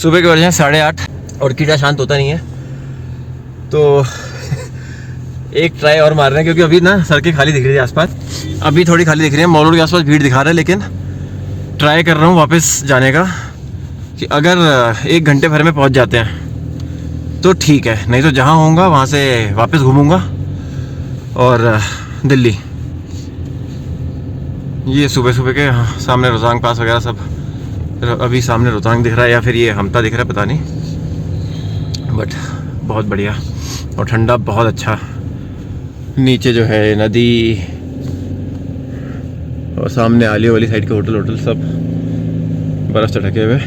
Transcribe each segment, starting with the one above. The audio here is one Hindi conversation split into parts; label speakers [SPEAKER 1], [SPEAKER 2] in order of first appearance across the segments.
[SPEAKER 1] सुबह के बजे हैं 8:30 और कीड़ा शांत होता नहीं है, तो एक ट्राई और मार रहे हैं क्योंकि अभी ना सड़कें खाली दिख रही है आसपास, अभी थोड़ी खाली दिख रही है। मॉल रोड के आसपास भीड़ दिखा रहा है, लेकिन ट्राई कर रहा हूँ वापस जाने का कि अगर 1 घंटे भर में पहुँच जाते हैं तो ठीक है, नहीं तो जहाँ होऊंगा वहाँ से वापस घूमूंगा और दिल्ली। ये सुबह सुबह के सामने रोहतांग पास वगैरह सब, अभी सामने रोहतांग दिख रहा है या फिर ये हमता दिख रहा है पता नहीं, बट बहुत बढ़िया और ठंडा बहुत अच्छा। नीचे जो है नदी और सामने आलिया वाली साइड के होटल सब बर्फ से ढके हुए।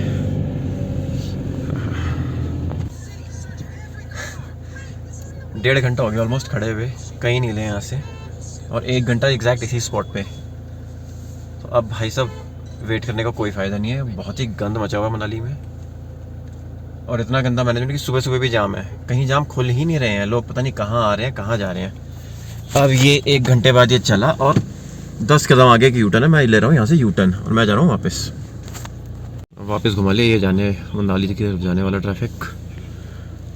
[SPEAKER 1] डेढ़ घंटा हो गया ऑलमोस्ट खड़े हुए, कहीं नहीं ले यहाँ से, और 1 घंटा एग्जैक्ट इसी स्पॉट पे। तो अब भाई साहब वेट करने का कोई फ़ायदा नहीं है, बहुत ही गंद मचा हुआ है मनाली में, और इतना गंदा मैनेजमेंट कि सुबह सुबह भी जाम है, कहीं जाम खुल ही नहीं रहे हैं, लोग पता नहीं कहाँ आ रहे हैं कहाँ जा रहे हैं। अब ये 1 घंटे बाद ये चला और 10 कदम आगे की यूटर्न है, मैं ले रहा हूँ यहाँ से यूटर्न और मैं जा रहा हूँ वापस घुमा लिया। ये जाने मनाली की तरफ जाने वाला ट्रैफिक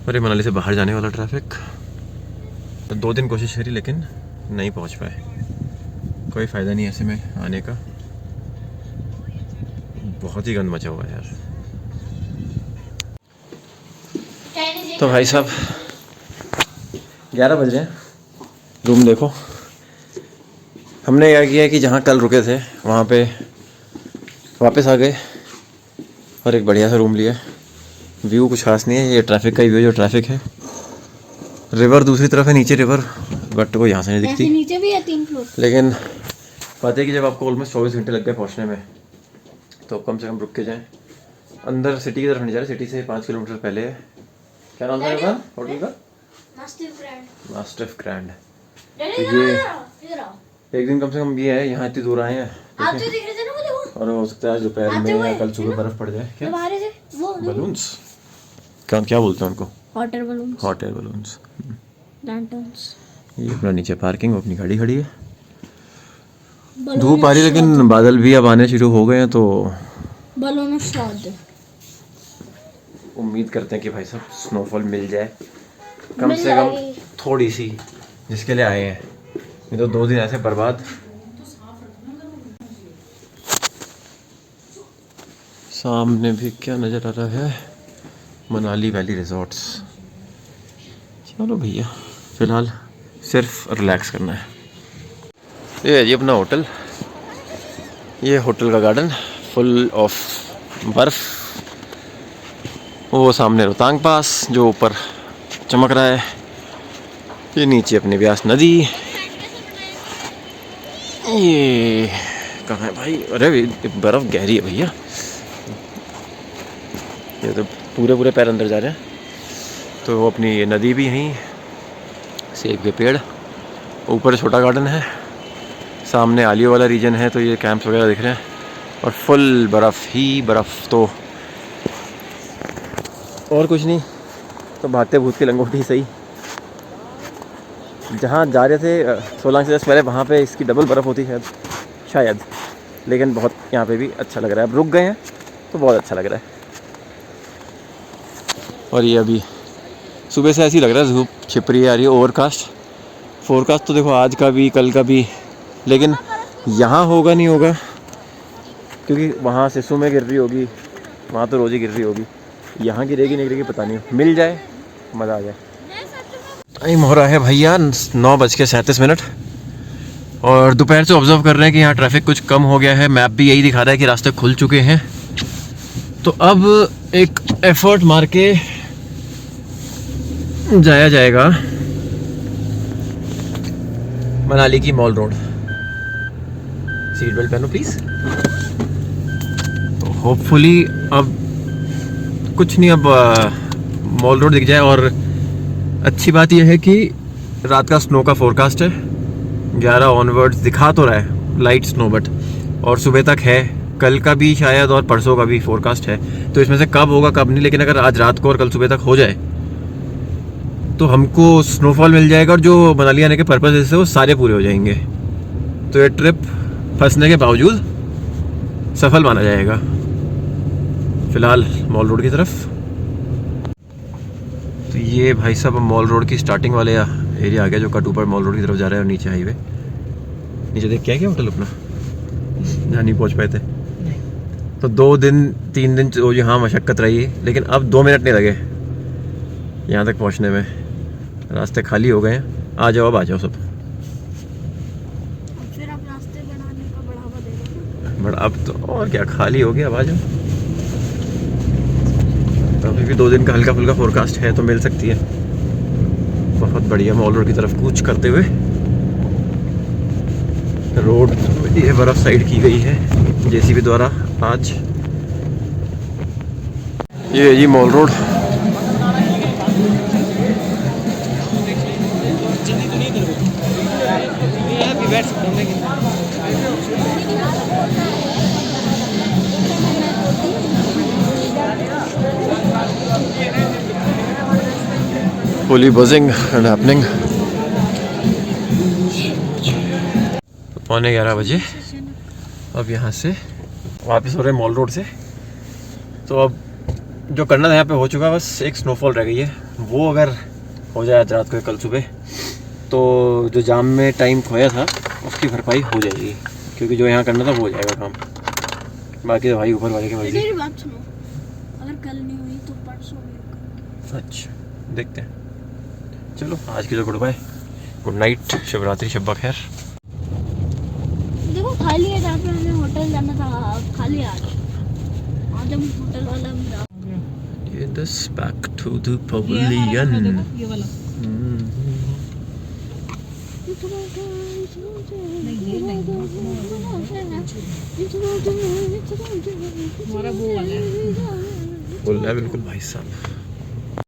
[SPEAKER 1] और ये मनाली से बाहर जाने वाला ट्रैफिक। तो 2 दिन कोशिश करी लेकिन नहीं पहुँच पाए, कोई फ़ायदा नहीं ऐसे में आने का, बहुत ही गंद मचा हुआ है यार। तो भाई साहब 11 बज रहे हैं, रूम देखो। हमने क्या किया कि जहाँ कल रुके थे वहाँ पे वापस आ गए और एक बढ़िया सा रूम लिया। व्यू कुछ खास नहीं है, ये ट्रैफिक का ही व्यू, जो ट्रैफिक है। रिवर दूसरी तरफ है, नीचे रिवर, बट वो यहाँ से नहीं दिखती।
[SPEAKER 2] नीचे भी है 3 फ्लोर।
[SPEAKER 1] लेकिन बात है कि जब आपको ऑलमोस्ट 24 घंटे लग गए पहुँचने में, तो कम से कम रुक के जाएँ। अंदर सिटी की तरफ नहीं जा रहे, सिटी से 5 किलोमीटर पहले है। क्या नाम था होटल का? Mastiff grand. तो ये एक दिन कम से कम ये है, यहाँ इतनी दूर आए हैं
[SPEAKER 2] आप तो दिख रहे थे ना मुझे वो।
[SPEAKER 1] और हो सकता है आज दोपहर में या कल सुबह बर्फ पड़ जाए। क्या बलून्स, क्या बोलते हैं उनको? Hot air balloons, lanterns. ये अपना नीचे पार्किंग, अपनी गाड़ी खड़ी है। धूप आ रही है लेकिन बादल भी अब आने शुरू हो गए हैं, तो उम्मीद करते हैं कि भाई साहब स्नोफॉल मिल जाए कम से कम थोड़ी सी, जिसके लिए आए हैं। नहीं तो 2 दिन ऐसे बर्बाद। सामने भी क्या नज़र आ रहा है? Manali valley resorts. चलो भैया, फ़िलहाल सिर्फ रिलैक्स करना है। ये है जी अपना होटल, ये होटल का गार्डन फुल ऑफ बर्फ़। वो सामने रोहतांग पास जो ऊपर चमक रहा है, ये नीचे अपनी ब्यास नदी। ये कहाँ है भाई? अरे बर्फ़ गहरी है भैया, ये तो पूरे पैर अंदर जा रहे हैं। तो वो अपनी ये नदी भी यहीं, सेब के पेड़, ऊपर छोटा गार्डन है, सामने आलियो वाला रीजन है, तो ये कैंप्स वगैरह दिख रहे हैं और फुल बर्फ़ ही बर्फ़। तो और कुछ नहीं, तो भागते भूत की लंगोटी सही। जहाँ जा रहे थे सोलांग से पहले, वहाँ पे इसकी डबल बर्फ़ होती है शायद, लेकिन बहुत यहाँ पे भी अच्छा लग रहा है। अब रुक गए हैं तो बहुत अच्छा लग रहा है। और ये अभी सुबह से ऐसे ही लग रहा है, धूप छिप रही है आ रही है। ओवरकास्ट फोरकास्ट तो देखो आज का भी कल का भी, लेकिन यहाँ होगा नहीं होगा क्योंकि वहाँ सिसु में गिर रही होगी, वहाँ तो रोज़ ही गिर रही होगी। यहाँ गिरेगी नहीं गिरेगी पता नहीं, मिल जाए मज़ा आ जाए। टाइम हो रहा है भैया 9:37 और दोपहर से ऑब्जर्व कर रहे हैं कि यहाँ ट्रैफिक कुछ कम हो गया है। मैप भी यही दिखा रहा है कि रास्ते खुल चुके हैं। तो अब एक एफर्ट मार के जाया जाएगा मनाली की मॉल रोड। सीट बेल्ट पहनो प्लीज़। तो होपफुली अब कुछ नहीं, अब मॉल रोड दिख जाए। और अच्छी बात यह है कि रात का स्नो का फोरकास्ट है, 11 ऑनवर्ड्स दिखा तो रहा है लाइट स्नो, बट और सुबह तक है, कल का भी शायद और परसों का भी फोरकास्ट है। तो इसमें से कब होगा कब नहीं, लेकिन अगर आज रात को और कल सुबह तक हो जाए तो हमको स्नोफॉल मिल जाएगा और जो मनाली आने के पर्पज़ से वो सारे पूरे हो जाएंगे। तो ये ट्रिप फंसने के बावजूद सफल माना जाएगा। फ़िलहाल मॉल रोड की तरफ। तो ये भाई साहब मॉल रोड की स्टार्टिंग वाले एरिया आ गया जो कट ऊपर मॉल रोड की तरफ जा रहा है, और नीचे हाईवे। नीचे देख क्या होटल अपना, जहाँ नहीं पहुँच पाए थे। तो 2-3 दिन तो यहाँ मशक्क़त रही, लेकिन अब 2 मिनट नहीं लगे यहाँ तक पहुँचने में। रास्ते खाली हो गए हैं। आ जाओ, अब आ जाओ सब।
[SPEAKER 2] फिर आप रास्ते बनाने का बढ़ावा दे रहे हो।
[SPEAKER 1] बट अब तो और क्या, खाली हो गया, अब आ जाओ। अभी भी 2 दिन का हल्का फुल्का फोरकास्ट है, तो मिल सकती है। बहुत बढ़िया मॉल रोड की तरफ कूच करते हुए। रोड ये बर्फ साइड की गई है जेसीबी द्वारा आज। ये है जी mall road. fully buzzing and happening। 11:15 बजे अब यहाँ से वापस हो रहे हैं मॉल रोड से। तो अब जो करना था यहाँ पे हो चुका, बस एक स्नोफॉल रह गई है। वो अगर हो जाए आज रात को या कल सुबह, तो जो जाम में टाइम खोया था उसकी भरपाई हो जाएगी, क्योंकि जो यहाँ करना था वो हो जाएगा काम। बाकी तो भाई ऊपर वाले की मर्जी।
[SPEAKER 2] मेरी बात सुनो, अगर कल नहीं हुई तो परसों भी।
[SPEAKER 1] अच्छा, देखते हैं। चलो आज की तो good bye, good night, Shivratri, शब्बा खैर।
[SPEAKER 2] देखो खाली है, जहाँ पे हमें होटल जाना था खाली है आज। आज हम होटल वाला मिला।
[SPEAKER 1] This back to the pavilion।
[SPEAKER 3] ये वाला हमारा वो वाला है।
[SPEAKER 1] बोल रहा है बिल्कुल भाई साहब।